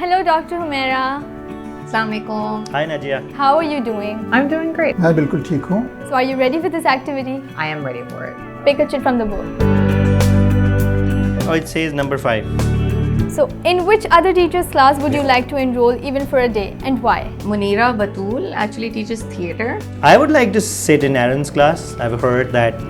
Hello, Dr. Humaira. Assalamualaikum. Hi Najia. How are you doing? I'm doing great. मैं बिल्कुल ठीक हूँ. So, are you ready for this activity? I am ready for it. Pick a chit from the board. Oh, it says number 5. So, in which other teacher's class would you like to enroll even for a day, and why? Munira Batul actually teaches theatre. I would like to sit in Aaron's class. I've heard that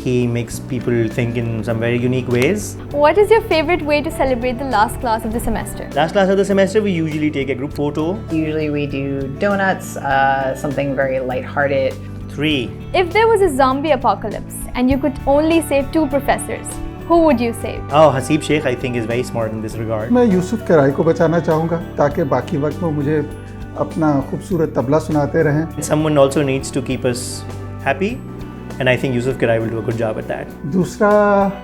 he makes people think in some very unique ways. What is your favorite way to celebrate the last class of the semester? Last class of the semester, we usually take a group photo. Usually we do donuts, something very lighthearted. 3. If there was a zombie apocalypse and you could only save 2 professors, who would you save? Oh, Hasib Sheikh, I think, is very smart in this regard. मैं यूसुफ किराई को बचाना चाहूँगा ताकि बाकी वक्त में मुझे अपना खूबसूरत तबला सुनाते रहें. Someone also needs to keep us happy, and I think Yusuf Kirai will do a good job at that. दूसरा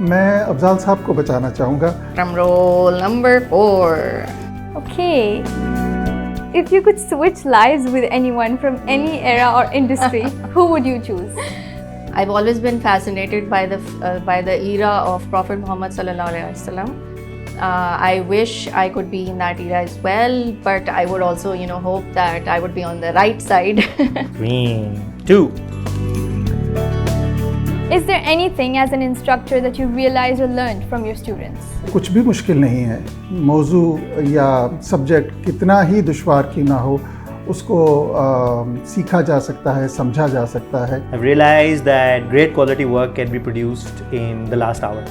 मैं अफजाल साहब को बचाना चाहूँगा. Drum roll number 4. Okay. If you could switch lives with anyone from any era or industry, who would you choose? I've always been fascinated by the era of Prophet Muhammad sallallahu alaihi wasallam. I wish I could be in that era as well, but I would also, hope that I would be on the right side. Green. 2. Is there anything as an instructor that you realized or learned from your students? कुछ भी मुश्किल नहीं है. मौजू या subject कितना ही दुश्वार क्यों ना हो, उसको सीखा जा सकता है, समझा जा सकता है. I've realized that great quality work can be produced in the last hour.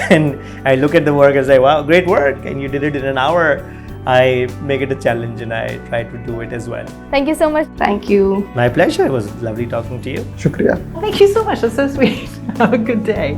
And I look at the work and say, wow, great work, and you did it in an hour. I make it a challenge and I try to do it as well. Thank you so much. Thank you. My pleasure. It was lovely talking to you. शुक्रिया. Thank you so much. That's so sweet. Have a good day.